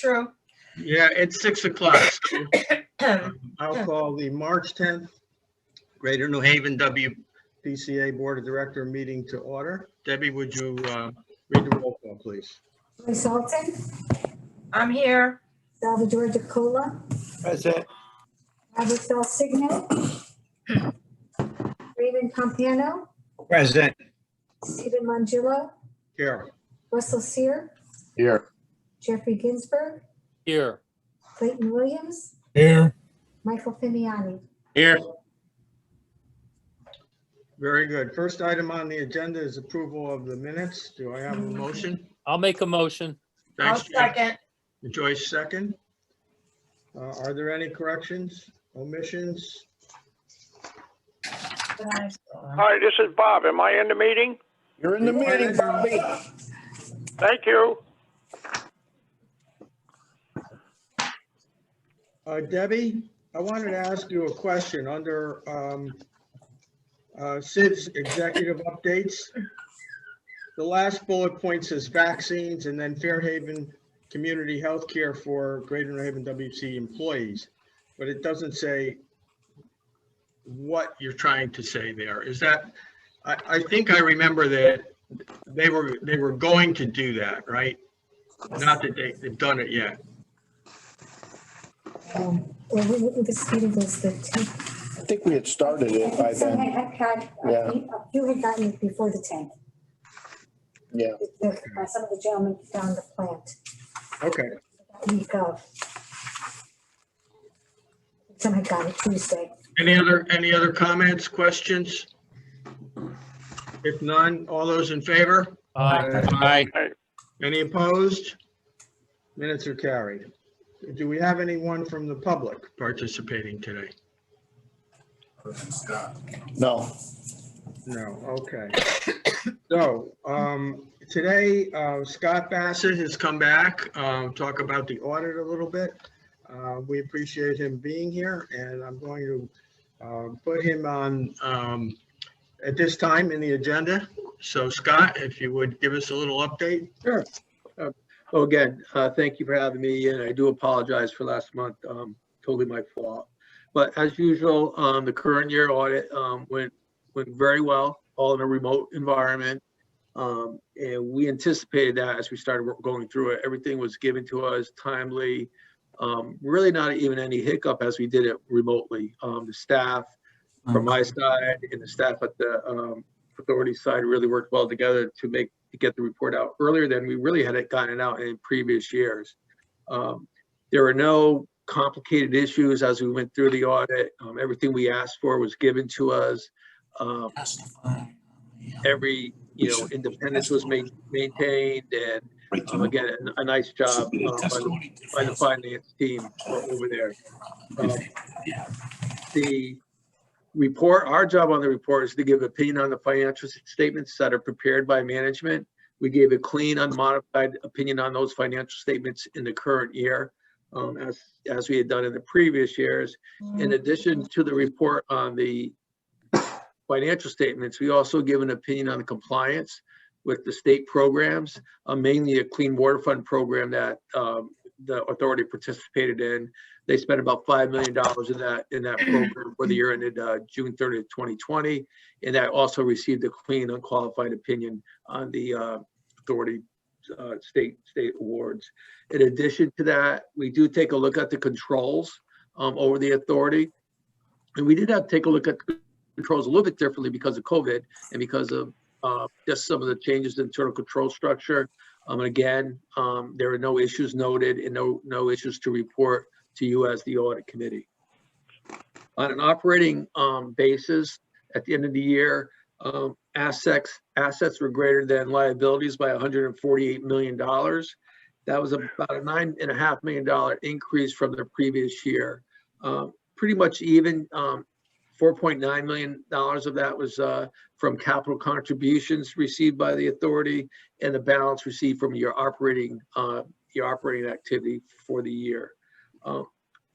true. Yeah, it's 6 o'clock. So, I'll call the March 10th Greater New Haven WPCA Board of Director meeting to order. Debbie, would you read the roll call, please? Joyce Alton, I'm here. Salvador DeCola, Present. Robert Del Signo, Raymond Pompano, Present. Stephen Mongillo, Here. Russell Sear, Here. Jeffrey Ginsburg, Here. Clayton Williams, Here. Michael Finiani. Here. Very good. First item on the agenda is approval of the minutes. Do I have a motion? I'll make a motion. I'll Thanks, Jeff. second. Joyce, second. Are there any corrections, omissions? Hi, this is Bob. Am I in the meeting? You're in the meeting, Bobby. Thank you. Debbie, I wanted to ask you a question under Sid's executive updates. The last bullet point says vaccines and then Fairhaven Community Healthcare for Greater New Haven WC employees, but it doesn't say what you're trying to say there. Is that, I think I remember that they were going to do that, right? Not that they've done it yet. Well, this meeting was the 10th. I think we had started it by Some then. had got, Yeah. a few had gotten it before the 10th. Yeah. Some of the gentlemen found the plant Okay. that week of. Some had got it Tuesday. Any other comments, questions? If none, all those in favor? Aye. Any opposed? Minutes are carried. Do we have anyone from the public participating today? No. No, okay. So, today, Scott Bassett has come back, talk about the audit a little bit. We appreciate him being here, and I'm going to put him on at this time in the agenda. So Scott, if you would give us a little update. Sure. Well, again, thank you for having me, and I do apologize for last month. Totally my fault. But as usual, the current year audit went very well, all in a remote environment. And we anticipated that as we started going through it. Everything was given to us timely. Really not even any hiccup as we did it remotely. The staff from my side and the staff at the authority side really worked well together to get the report out earlier than we really had gotten it out in previous years. There were no complicated issues as we went through the audit. Everything we asked for was given to us. Every independence was maintained, and again, a nice job by the finance team over there. The report, our job on the report is to give opinion on the financial statements that are prepared by management. We gave a clean, unmodified opinion on those financial statements in the current year, as we had done in the previous years. In addition to the report on the financial statements, we also give an opinion on the compliance with the state programs, mainly a Clean Water Fund program that the authority participated in. They spent about $5 million in that program for the year ended June 30th, 2020. And that also received a clean, unqualified opinion on the authority state awards. In addition to that, we do take a look at the controls over the authority. And we did have to take a look at the controls a little bit differently because of COVID and because of just some of the changes in internal control structure. And again, there are no issues noted and no issues to report to you as the audit committee. On an operating basis, at the end of the year, assets were greater than liabilities by $148 million. That was about a $9.5 million increase from the previous year. Pretty much even. $4.9 million of that was from capital contributions received by the authority, and the balance received from your operating activity for the year.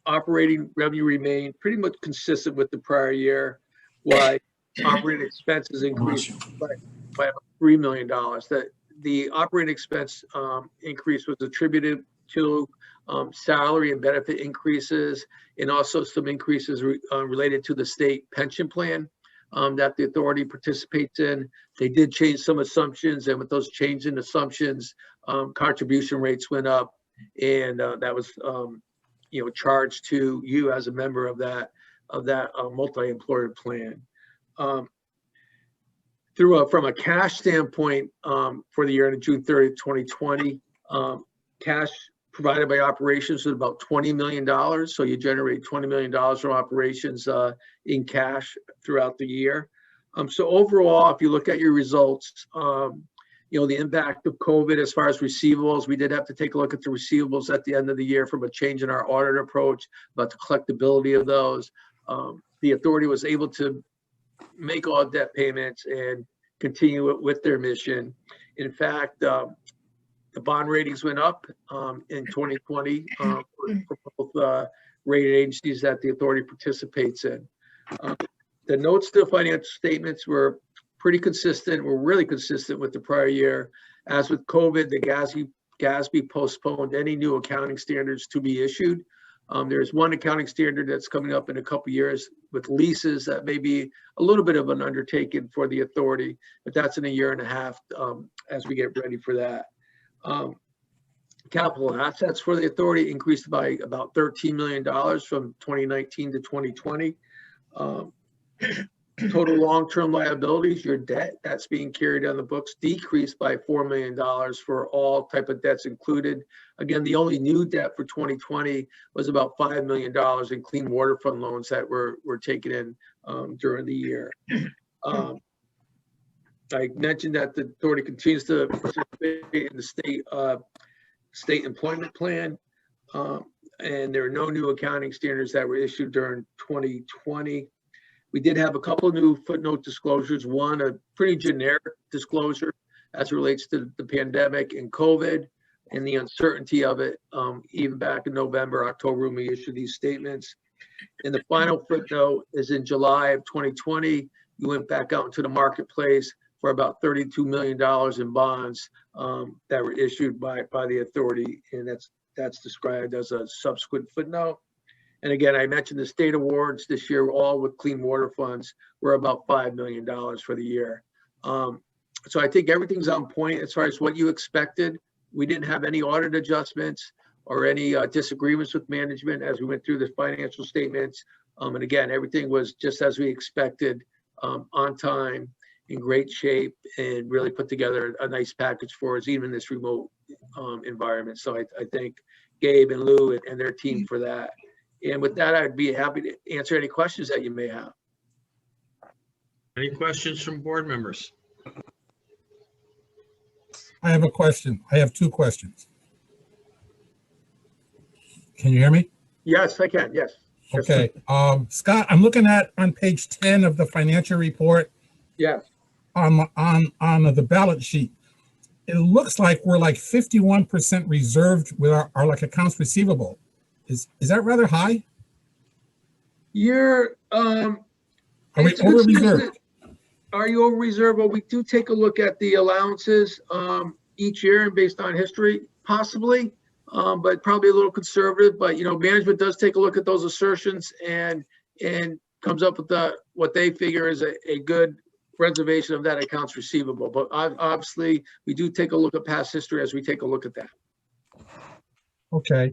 Operating revenue remained pretty much consistent with the prior year, while operating expenses increased by about $3 million. The operating expense increase was attributed to salary and benefit increases, and also some increases related to the state pension plan that the authority participates in. They did change some assumptions, and with those changes in assumptions, contribution rates went up, and that was charged to you as a member of that multi-employer plan. From a cash standpoint, for the year ended June 30th, 2020, cash provided by operations was about $20 million. So you generate $20 million from operations in cash throughout the year. So overall, if you look at your results, the impact of COVID as far as receivables, we did have to take a look at the receivables at the end of the year from a change in our audit approach about the collectability of those. The authority was able to make all debt payments and continue with their mission. In fact, the bond ratings went up in 2020 for both rating agencies that the authority participates in. The notes to the financial statements were pretty consistent. Were really consistent with the prior year. As with COVID, the GASB postponed any new accounting standards to be issued. There's one accounting standard that's coming up in a couple of years with leases that may be a little bit of an undertaking for the authority, but that's in a year and a half as we get ready for that. Capital assets for the authority increased by about $13 million from 2019 to 2020. Total long-term liabilities, your debt that's being carried on the books, decreased by $4 million for all type of debts included. Again, the only new debt for 2020 was about $5 million in clean water fund loans that were taken in during the year. I mentioned that the authority continues to participate in the state employment plan, and there are no new accounting standards that were issued during 2020. We did have a couple of new footnote disclosures. One, a pretty generic disclosure as it relates to the pandemic and COVID and the uncertainty of it, even back in November, October, when we issued these statements. And the final footnote is in July of 2020, we went back out into the marketplace for about $32 million in bonds that were issued by the authority, and that's described as a subsequent footnote. And again, I mentioned the state awards this year, all with clean water funds, were about $5 million for the year. So I think everything's on point as far as what you expected. We didn't have any audit adjustments or any disagreements with management as we went through the financial statements. And again, everything was just as we expected, on time, in great shape, and really put together a nice package for us, even in this remote environment. So I thank Gabe and Lou and their team for that. And with that, I'd be happy to answer any questions that you may have. Any questions from board members? I have a question. I have two questions. Can you hear me? Yes, I can. Yes. Okay. Scott, I'm looking at on page 10 of the financial report. Yes. On the balance sheet. It looks like we're like 51% reserved with our like accounts receivable. Is that rather high? You're Are we over reserved? Are you over reserved? Well, we do take a look at the allowances each year and based on history, possibly, but probably a little conservative. But management does take a look at those assertions and comes up with what they figure is a good reservation of that accounts receivable. But obviously, we do take a look at past history as we take a look at that. Okay.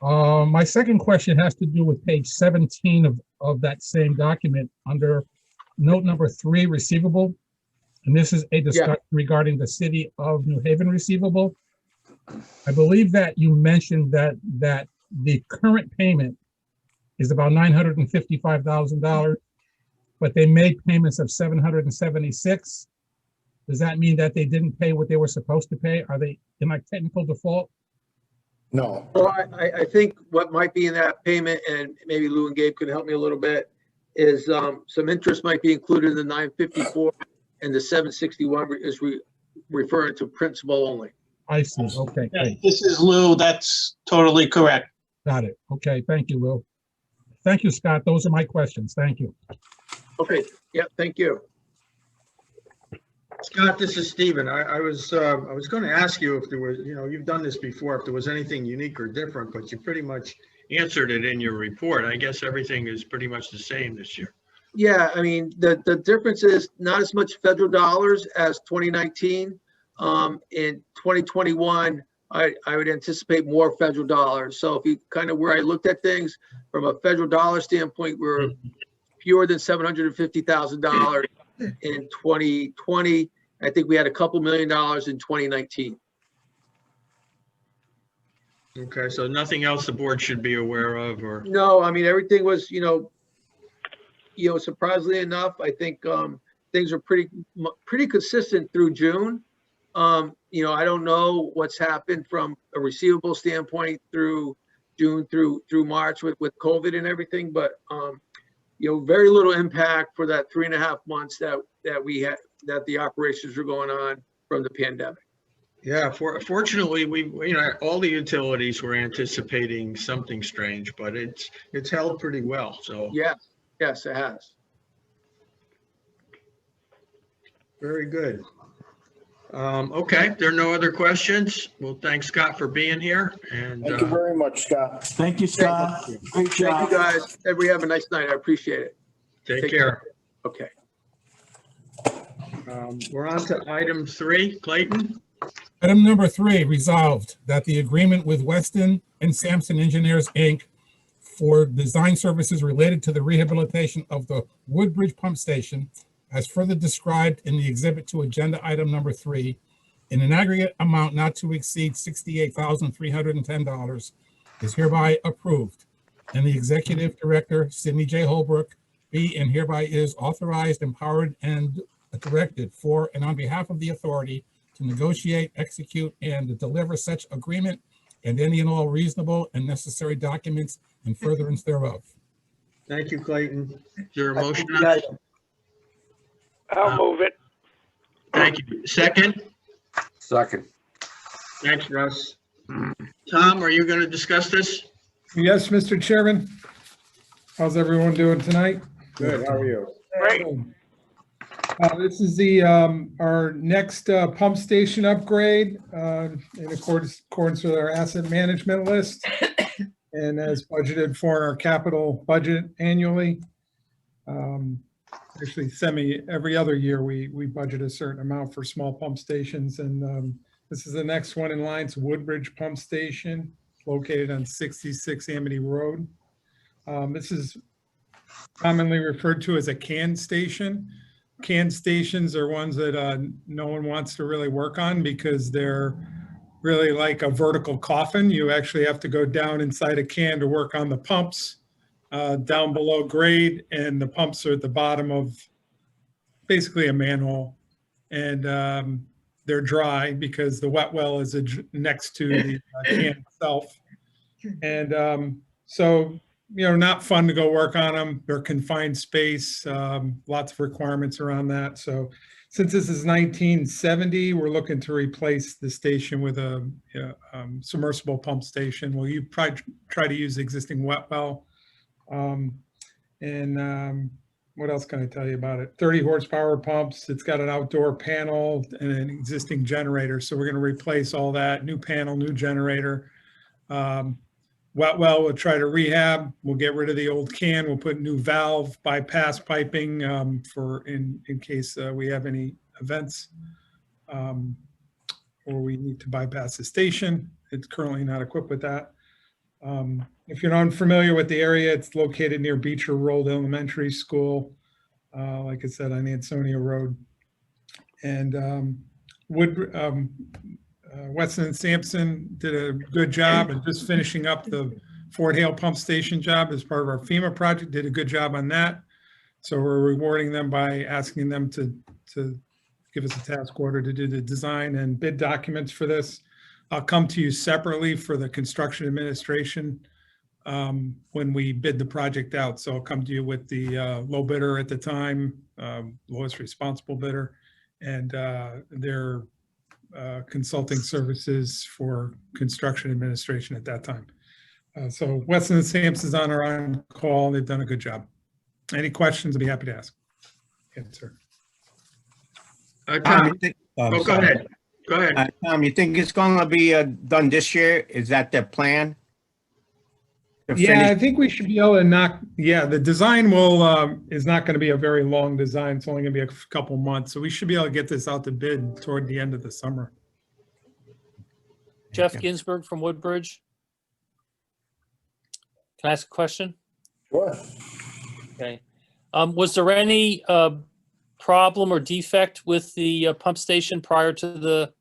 My second question has to do with page 17 of that same document under note number 3, receivable. And this is a discussion regarding the city of New Haven receivable. I believe that you mentioned that the current payment is about $955,000, but they made payments of $776,000. Does that mean that they didn't pay what they were supposed to pay? Are they in like technical default? No. Well, I think what might be in that payment, and maybe Lou and Gabe could help me a little bit, is some interest might be included in the 954, and the 761 is referring to principal only. I see. Okay, Yeah, great. this is Lou. That's totally correct. Got it. Okay, thank you, Lou. Thank you, Scott. Those are my questions. Thank you. Okay. Yeah. Thank you. Scott, this is Stephen. I was going to ask you if there was, you've done this before, if there was anything unique or different, but you pretty much answered it in your report. I guess everything is pretty much the same this year. Yeah, I mean, the difference is not as much federal dollars as 2019. In 2021, I would anticipate more federal dollars. So if you kind of where I looked at things from a federal dollar standpoint, we're fewer than $750,000 in 2020. I think we had a couple $1 million in 2019. Okay, so nothing else the board should be aware of, or? No, I mean, everything was, surprisingly enough, I think things are pretty consistent through June. I don't know what's happened from a receivable standpoint through June through March with COVID and everything, but very little impact for that 3.5 months that we had, that the operations were going on from the pandemic. Yeah, fortunately, all the utilities were anticipating something strange, but it's held pretty well, so. Yeah, yes, it has. Very good. Okay, there are no other questions. Well, thanks, Scott, for being here, and Thank you very much, Scott. Thank you, Scott. Great Thank job. you, guys. Everybody have a nice night. I appreciate it. take care. Okay. We're on to item 3, Clayton. Item number 3, resolved that the agreement with Weston and Sampson Engineers, Inc. for design services related to the rehabilitation of the Woodbridge pump station, as further described in the exhibit to agenda item number 3, in an aggregate amount not to exceed $68,310, is hereby approved. And the executive director, Sidney J. Holbrook, be and hereby is authorized, empowered, and directed for and on behalf of the authority to negotiate, execute, and deliver such agreement and any and all reasonable and necessary documents in furtherance thereof. Thank you, Clayton. Is there a motion? I'll move it. Thank you. Second? Second. Thanks, Russ. Tom, are you going to discuss this? Yes, Mr. Chairman. How's everyone doing tonight? Good, how are you? Great. This is our next pump station upgrade in accordance with our asset management list and as budgeted for in our capital budget annually. Actually, every other year we budget a certain amount for small pump stations, and this is the next one in line. It's Woodbridge Pump Station located on 66 Amity Road. This is commonly referred to as a can station. Can stations are ones that no one wants to really work on because they're really like a vertical coffin. You actually have to go down inside a can to work on the pumps down below grade, and the pumps are at the bottom of basically a manhole, and they're dry because the wet well is next to the can itself. And so, not fun to go work on them. They're confined space, lots of requirements around that. So since this is 1970, we're looking to replace the station with a submersible pump station. Well, you probably try to use the existing wet well. What else can I tell you about it? 30 horsepower pumps. It's got an outdoor panel and an existing generator. So we're going to replace all that. New panel, new generator. Wet well, we'll try to rehab. We'll get rid of the old can. We'll put new valve bypass piping for in case we have any events or we need to bypass the station. It's currently not equipped with that. If you're not familiar with the area, it's located near Beecher Road Elementary School, like I said, on Ansonia Road. And Weston and Sampson did a good job, and just finishing up the Fort Hale pump station job as part of our FEMA project, did a good job on that. So we're rewarding them by asking them to give us a task order to do the design and bid documents for this. I'll come to you separately for the construction administration when we bid the project out. So I'll come to you with the low bidder at the time, lowest responsible bidder, and their consulting services for construction administration at that time. So Weston and Sampson's on our on call. They've done a good job. Any questions? I'd be happy to answer. Tom, Oh, go ahead. Go ahead. Tom, you think it's gonna be done this year? Is that the plan? To Yeah, I finish? think we should be able to the design is not going to be a very long design. It's only going to be a couple months. So we should be able to get this out to bid toward the end of the summer. Jeff Ginsburg from Woodbridge. Can I ask a question? Sure. Okay. Was there any problem or defect with the pump station prior to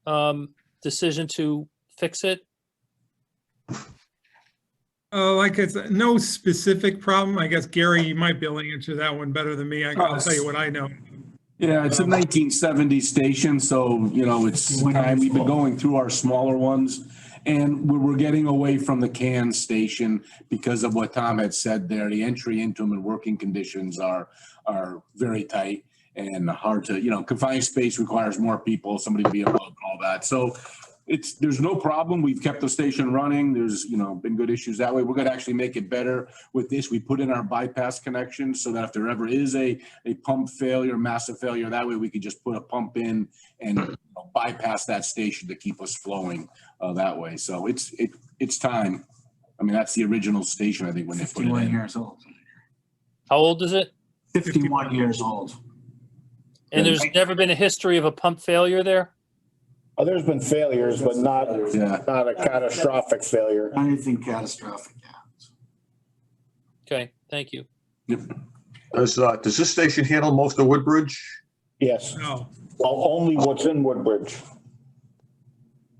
the decision to fix it? Like it's no specific problem. I guess, Gary, you might be able to answer that one better than me. I'll tell you what I know. Yeah, it's a 1970 station, so, it's time. We've been going through our smaller ones, and we're getting away from the can station because of what Tom had said there. The entry into them and working conditions are very tight and hard to, confined space requires more people, somebody to be able to all that. So there's no problem. We've kept the station running. There's, been good issues that way. We're going to actually make it better with this. We put in our bypass connections so that if there ever is a pump failure, massive failure, that way we could just put a pump in and bypass that station to keep us flowing that way. So it's time. I mean, that's the original station, I think, when they put it 51 in. years old. How old is it? 51 years old. And there's never been a history of a pump failure there? Oh, there's been failures, but not a catastrophic failure. Anything catastrophic happens. Okay, thank you. Yep. Does this station handle most of Woodbridge? Yes. No. Well, only what's in Woodbridge.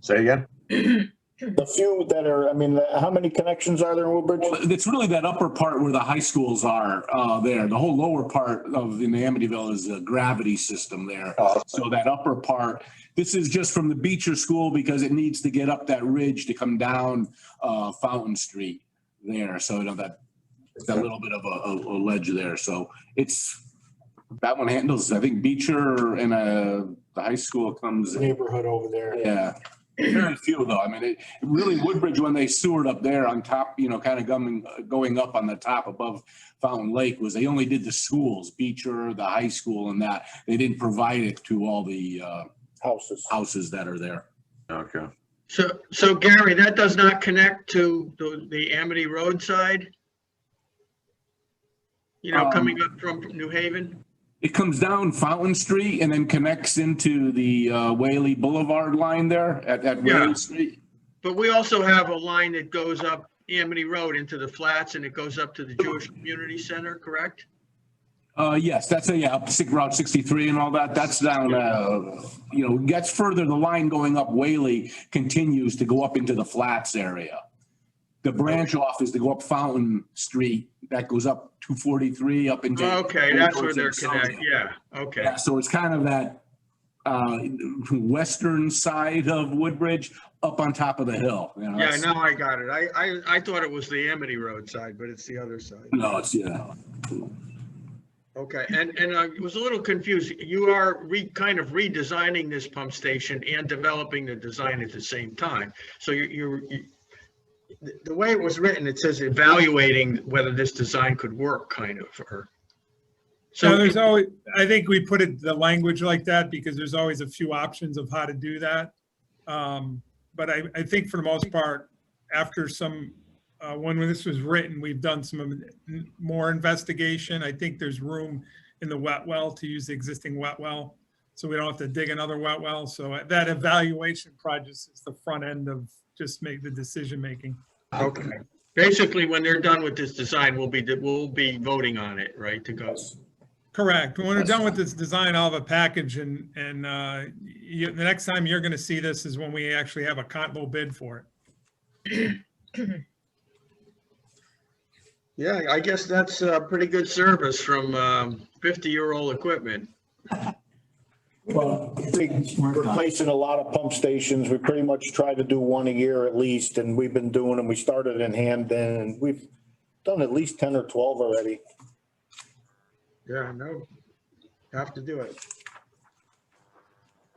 Say again? The few that are, how many connections are there in Woodbridge? Well, it's really that upper part where the high schools are there. The whole lower part in the Amityville is a gravity system there. So that upper part, this is just from the Beecher School because it needs to get up that ridge to come down Fountain Street there. So that little bit of a ledge there. So that one handles, I think Beecher and the high school comes. Neighborhood over there. Yeah. Very few though. I mean, it really Woodbridge, when they sewered up there on top, kind of going up on the top above Fountain Lake, was they only did the schools, Beecher, the high school, and that. They didn't provide it to all the houses that are there. Okay. So Gary, that does not connect to the Amity Road side? Coming up from New Haven? It comes down Fountain Street and then connects into the Whaley Boulevard line there at Whaley Street. But we also have a line that goes up Amity Road into the flats and it goes up to the Jewish Community Center, correct? Yes, that's up Route 63 and all that. That's down, gets further. The line going up Whaley continues to go up into the flats area. The branch off is to go up Fountain Street. That goes up 243 up into. Okay, that's where they're connected. Yeah, okay. Yeah, so it's kind of that western side of Woodbridge up on top of the hill. Yeah, now I got it. I thought it was the Amity Road side, but it's the other side. No, it's Okay, and I was a little confused. You are kind of redesigning this pump station and developing the design at the same time. So the way it was written, it says evaluating whether this design could work, kind of. So there's always, I think we put the language like that because there's always a few options of how to do that. But I think for the most part, after when this was written, we've done some more investigation. I think there's room in the wet well to use the existing wet well, so we don't have to dig another wet well. So that evaluation project is the front end of just make the decision making. Okay. Basically, when they're done with this design, we'll be voting on it, right, to go. Correct. When we're done with this design, I'll have a package, and the next time you're going to see this is when we actually have a low bid for it. Yeah, I guess that's a pretty good service from 50-year-old equipment. Well, we're replacing a lot of pump stations. We pretty much try to do one a year at least, and we've been doing them. We started in Hamden, and we've done at least 10 or 12 already. Yeah, no, have to do it.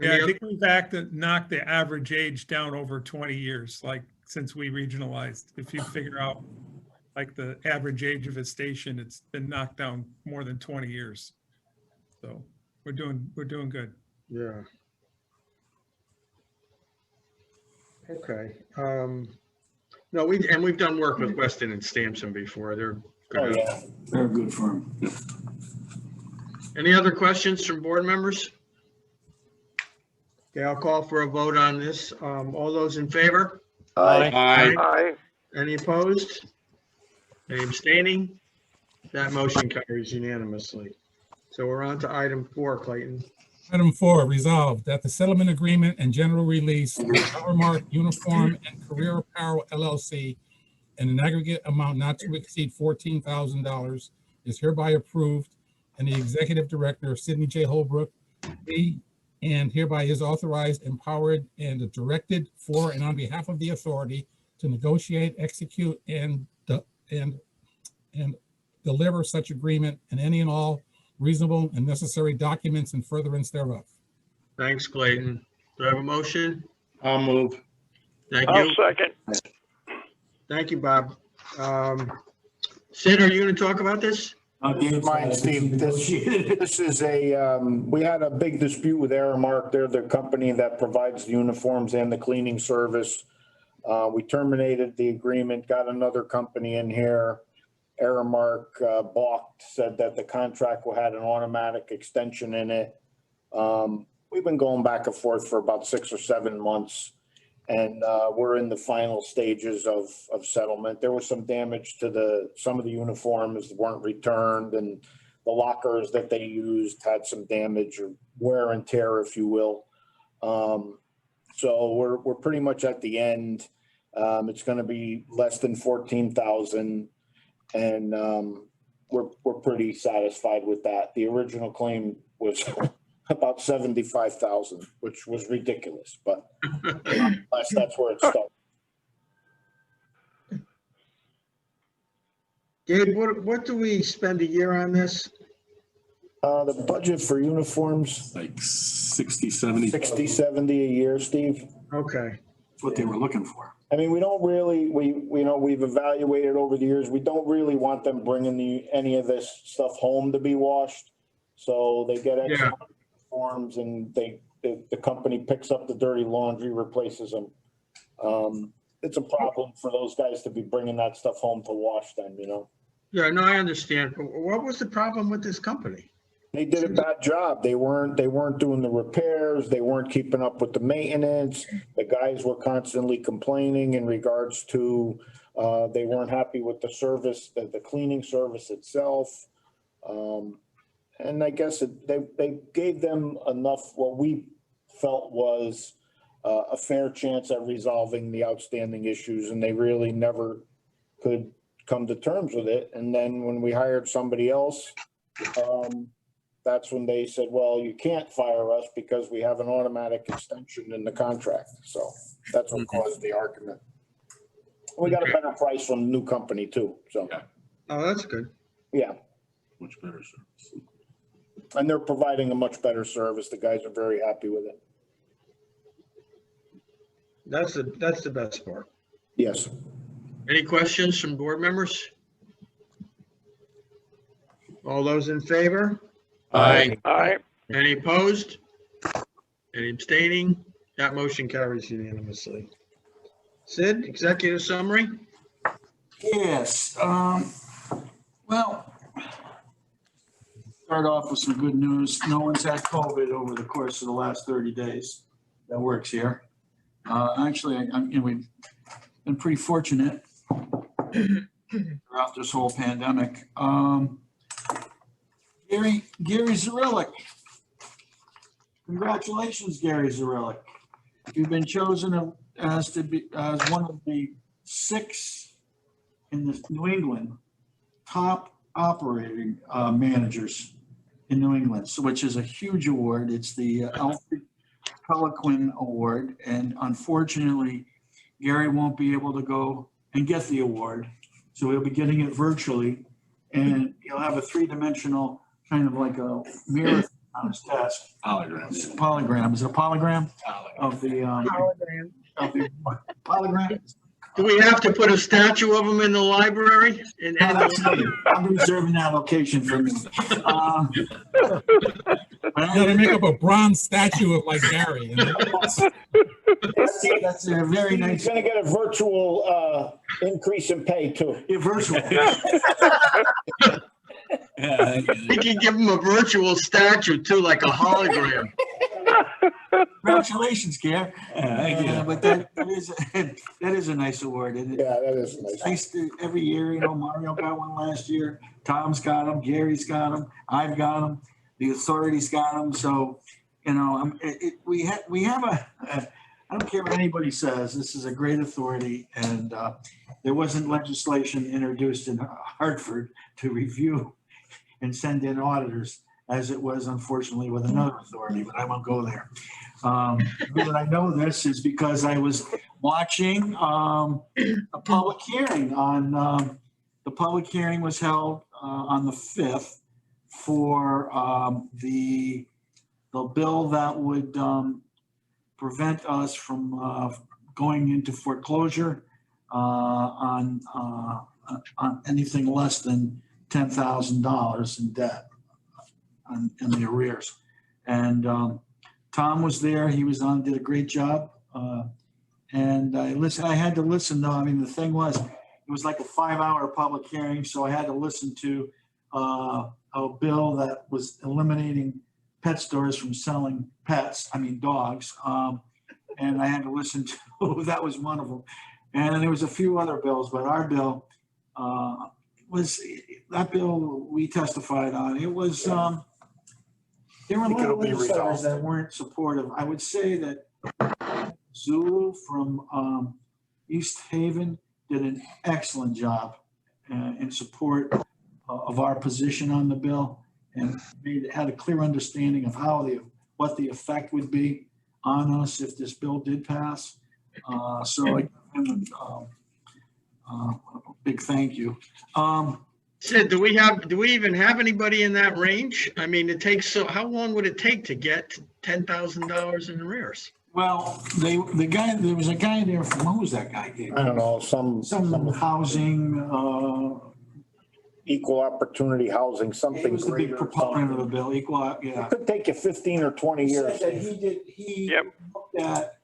Yeah, I think we've knocked the average age down over 20 years, like since we regionalized. If you figure out like the average age of a station, it's been knocked down more than 20 years. So We're doing good. Yeah. Okay. No, we've done work with Weston and Sampson before. They're Oh, good. yeah. They're a good firm. Any other questions from board members? Okay, I'll call for a vote on this. All those in favor? Aye. Aye. Any opposed? Any abstaining? That motion carries unanimously. So we're on to item 4, Clayton. Item 4, resolved that the settlement agreement and general release of Evermark Uniform and Career Apparel LLC in an aggregate amount not to exceed $14,000 is hereby approved, and the executive director, Sidney J. Holbrook, be and hereby is authorized, empowered, and directed for and on behalf of the authority to negotiate, execute, and deliver such agreement and any and all reasonable and necessary documents in furtherance thereof. Thanks, Clayton. Do I have a motion? I'll move. Thank I'll you. second. Thank you, Bob. Sid, are you going to talk about this? Mine, Steve, this is we had a big dispute with Aramark. They're the company that provides the uniforms and the cleaning service. We terminated the agreement, got another company in here. Aramark balked, said that the contract had an automatic extension in it. We've been going back and forth for about 6 or 7 months, and we're in the final stages of settlement. There was some damage to some of the uniforms weren't returned, and the lockers that they used had some damage or wear and tear, if you will. So we're pretty much at the end. It's going to be less than 14,000. And we're pretty satisfied with that. The original claim was about 75,000, which was ridiculous, but that's where it started. Gabe, what do we spend a year on this? The budget for uniforms, Like 60, 70. 60, 70 a year, Steve. Okay. That's what they were looking for. I mean, we don't really, we've evaluated over the years. We don't really want them bringing any of this stuff home to be washed. So they get extra uniforms, and the company picks up the dirty laundry, replaces them. It's a problem for those guys to be bringing that stuff home to wash them, Yeah, no, I understand. But what was the problem with this company? They did a bad job. They weren't doing the repairs. They weren't keeping up with the maintenance. The guys were constantly complaining in regards to, they weren't happy with the service, the cleaning service itself. And I guess they gave them enough, what we felt was a fair chance at resolving the outstanding issues, and they really never could come to terms with it. And then when we hired somebody else, that's when they said, well, you can't fire us because we have an automatic extension in the contract. So that's what caused the argument. We got a better price from the new company too, so. Oh, that's good. Yeah. Much better service. And they're providing a much better service. The guys are very happy with it. That's the best part. Yes. Any questions from board members? All those in favor? Aye. Aye. Any opposed? Any abstaining? That motion carries unanimously. Sid, executive summary? Yes, well, start off with some good news. No one's had COVID over the course of the last 30 days. That works here. Actually, we've been pretty fortunate throughout this whole pandemic. Gary Zarellick. Congratulations, Gary Zarellick. You've been chosen as one of the 6 in the New England top operating managers in New England, which is a huge award. It's the Alfred Peliquin Award, and unfortunately, Gary won't be able to go and get the award, so he'll be getting it virtually, and he'll have a 3-dimensional kind of like a mirror on his desk. Polygram. Is it a polygram? Of the polygram. Do we have to put a statue of him in the library? No, that's me. I'm reserving that location for me. You gotta make up a bronze statue of like Gary. That's a very He's nice. gonna get a virtual increase in pay too. Virtual. We can give him a virtual statue too, like a hologram. Congratulations, Gare. Thank you. But that is a nice award. Yeah, that is nice. Nice to, every year, Mario got one last year. Tom's got them. Gary's got them. I've got them. The authority's got them. So, we have I don't care what anybody says, this is a great authority, and there wasn't legislation introduced in Hartford to review and send in auditors, as it was unfortunately with another authority, but I won't go there. The reason I know this is because I was watching a public hearing on, the public hearing was held on the 5th for the bill that would prevent us from going into foreclosure on anything less than $10,000 in debt in the arrears. And Tom was there. He was on, did a great job. And I had to listen though. I mean, the thing was, it was like a 5-hour public hearing. So I had to listen to a bill that was eliminating pet stores from selling pets, dogs. And I had to listen to, that was one of them. And there was a few other bills, but our bill was, that bill we testified on, it was, there were a lot of legislators that weren't supportive. I would say that Zulu from East Haven did an excellent job in support of our position on the bill, and had a clear understanding of what the effect would be on us if this bill did pass. So I give him a big thank you. Sid, do we even have anybody in that range? I mean, how long would it take to get $10,000 in arrears? Well, there was a guy there from, who was that guy? I don't know, some housing, equal opportunity housing, something. He was the big proponent of the bill, It could take you 15 or 20 years. He looked at,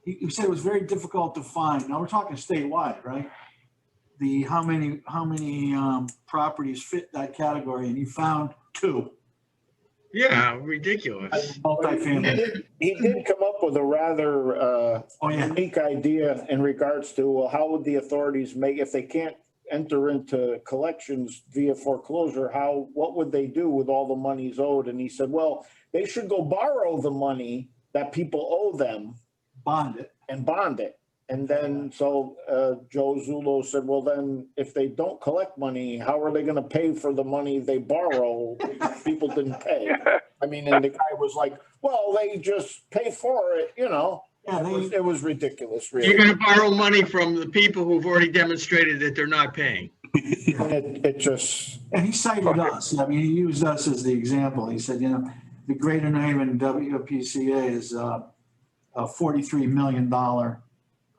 he said it was very difficult to find. Now we're talking statewide, right? How many properties fit that category, and he found 2. Yeah, ridiculous. Multifamily. He did come up with a rather unique idea in regards to, well, how would the authorities make, if they can't enter into collections via foreclosure, what would they do with all the monies owed? And he said, well, they should go borrow the money that people owe them, bond it. And then, so Joe Zullo said, well, then if they don't collect money, how are they going to pay for the money they borrow? People didn't pay. I mean, and the guy was like, well, they just pay for it, Yeah, it was ridiculous, really. You're going to borrow money from the people who've already demonstrated that they're not paying. It just. And he cited us. I mean, he used us as the example. He said, the Greater New Haven WPCA is a $43 million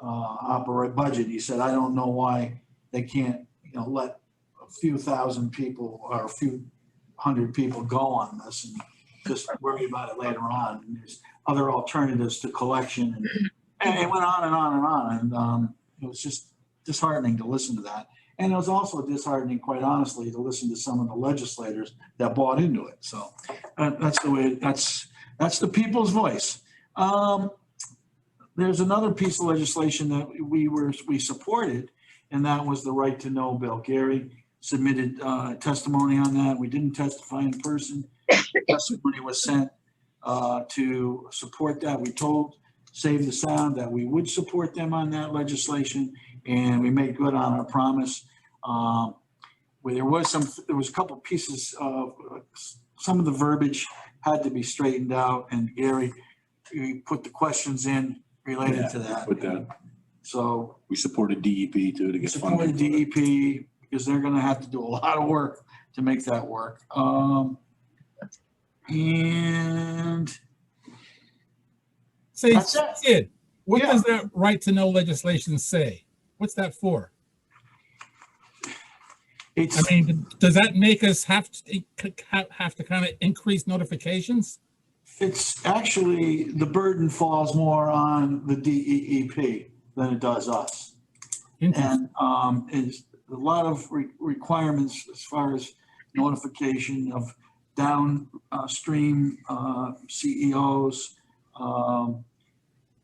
operate budget. He said, I don't know why they can't, let a few thousand people or a few hundred people go on this and just worry about it later on. And there's other alternatives to collection, and it went on and on and on. And it was just disheartening to listen to that. And it was also disheartening, quite honestly, to listen to some of the legislators that bought into it. So that's the way. That's the people's voice. There's another piece of legislation that we supported, and that was the right to know bill. Gary submitted testimony on that. We didn't testify in person. Testimony was sent to support that. We told Save the Sound that we would support them on that legislation, and we made good on our promise. Where there was a couple pieces of some of the verbiage had to be straightened out, and Gary put the questions in related to that. With that. So we supported DEP too to get funding. Supported DEP because they're going to have to do a lot of work to make that work. And Sid, what does that right to know legislation say? What's that for? It's, I mean, does that make us have to kind of increase notifications? it's actually, the burden falls more on the DEEP than it does us. Interesting. And is a lot of requirements as far as notification of downstream CEOs.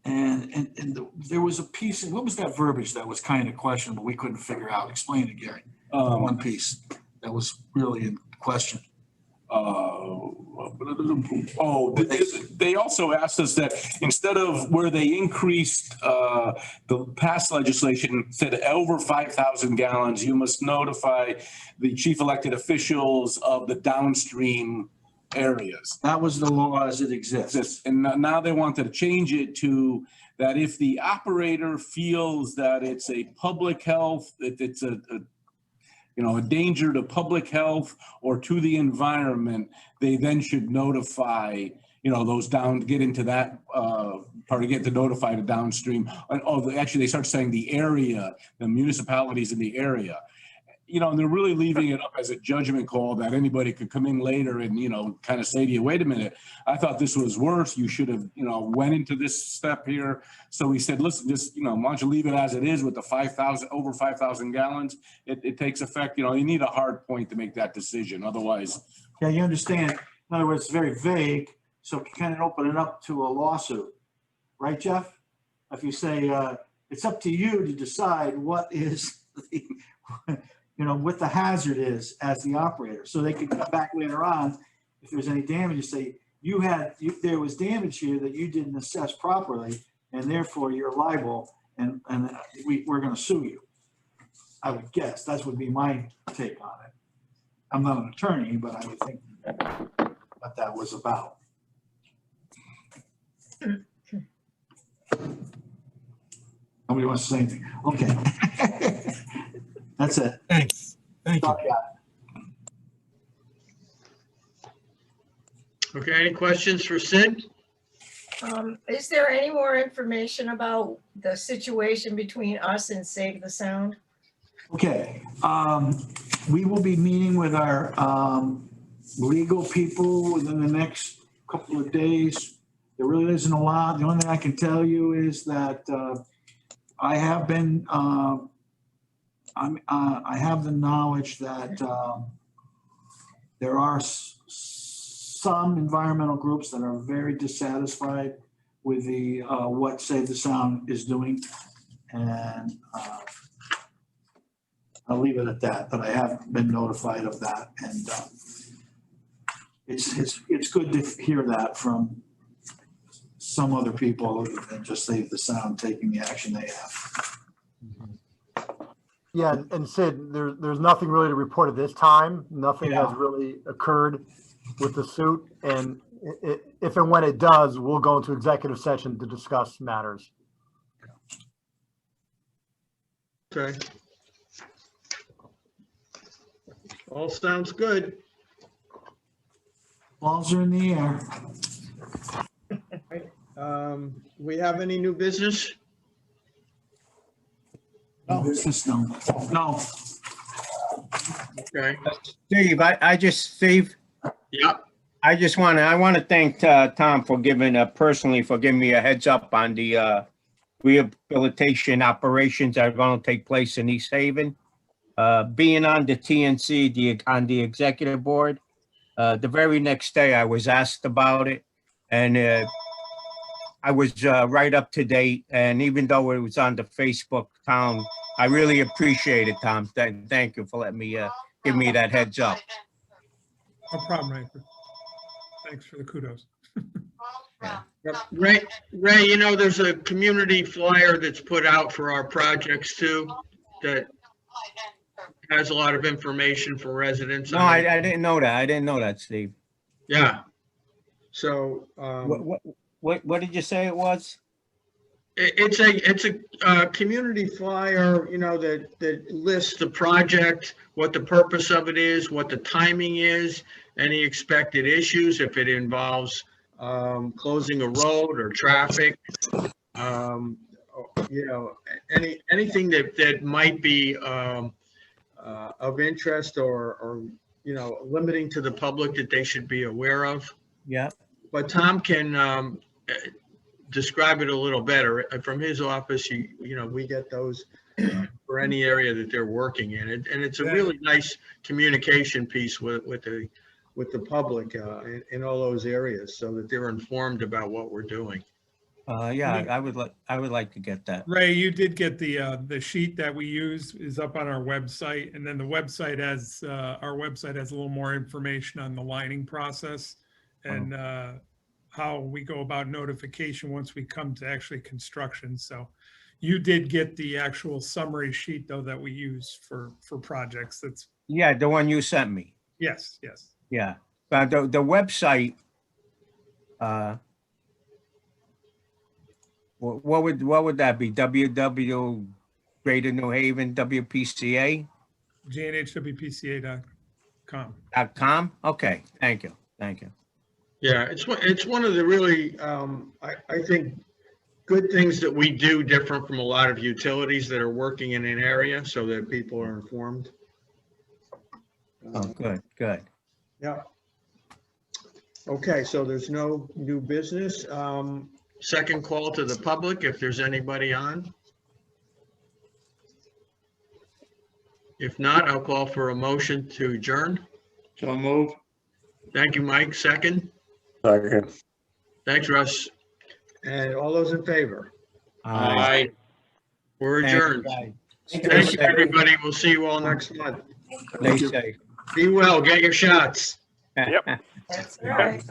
And there was a piece, what was that verbiage that was kind of questionable? We couldn't figure out. Explain it, Gary. One piece that was really in question. They also asked us that instead of where they increased the past legislation said over 5,000 gallons, you must notify the chief elected officials of the downstream areas. That was the law as it exists. And now they wanted to change it to that if the operator feels that it's a public health, that it's a danger to public health or to the environment, they then should notify, those get into that part, get to notify the downstream. Actually, they start saying the area, the municipalities in the area. And they're really leaving it up as a judgment call that anybody could come in later and, kind of say to you, wait a minute, I thought this was worse. You should have, went into this step here. So we said, listen, just, why don't you leave it as it is with the over 5,000 gallons. It takes effect. You need a hard point to make that decision. Otherwise. Yeah, you understand. In other words, it's very vague. So it can open it up to a lawsuit. Right, Jeff? If you say, it's up to you to decide what is the, what the hazard is as the operator. So they could come back later on if there's any damage and say, there was damage here that you didn't assess properly, and therefore you're liable, and we're going to sue you. I would guess that would be my take on it. I'm not an attorney, but I would think what that was about. Nobody wants to say anything. Okay. That's it. Thanks. Thank you. Okay, any questions for Sid? Is there any more information about the situation between us and Save the Sound? Okay, we will be meeting with our legal people within the next couple of days. There really isn't a lot. The only thing I can tell you is that I have been, I have the knowledge that there are some environmental groups that are very dissatisfied with the what Save the Sound is doing, and I'll leave it at that. But I have been notified of that, and it's good to hear that from some other people other than just Save the Sound taking the action they have. Yeah, and Sid, there's nothing really to report at this time. Nothing has really occurred with the suit, and if and when it does, we'll go into executive session to discuss matters. Okay. All sounds good. Balls are in the air. We have any new business? No business, no. No. Okay. Steve, Steve. Yeah. I want to thank Tom for personally for giving me a heads up on the rehabilitation operations that are going to take place in East Haven. Being on the TNC, on the executive board, the very next day I was asked about it, and I was right up to date. And even though it was on the Facebook, Tom, I really appreciate it, Tom. Thank you for letting me give me that heads up. No problem, Ray. Thanks for the kudos. Ray, there's a community flyer that's put out for our projects too, that has a lot of information for residents. No, I didn't know that. I didn't know that, Steve. Yeah. So. What did you say it was? It's a community flyer, that lists the project, what the purpose of it is, what the timing is, any expected issues, if it involves closing a road or traffic, you know, anything that might be of interest or, you know, limiting to the public that they should be aware of. Yeah. But Tom can describe it a little better. From his office, you know, we get those for any area that they're working in. And it's a really nice communication piece with the public in all those areas so that they're informed about what we're doing. Yeah, I would like to get that. Ray, you did get the sheet that we use is up on our website, and then the website has, our website has a little more information on the lining process and how we go about notification once we come to actually construction. So you did get the actual summary sheet though that we use for projects. That's, Yeah, the one you sent me. yes. Yeah, but the website, what would that be? WW Greater New Haven WPCA? GNHWPCA.com. .com? Okay, thank you. Yeah, it's one of the really, I think, good things that we do different from a lot of utilities that are working in an area so that people are informed. Oh, good. Yeah. Okay, so there's no new business. Second call to the public, if there's anybody on. If not, I'll call for a motion to adjourn. So move. Thank you, Mike. Second. Second. Thanks, Russ. And all those in favor? Aye. We're Thank you, adjourned. guys. Thank you, everybody. We'll see you all next month. Stay safe. Be well, get your shots. Yep. That's right.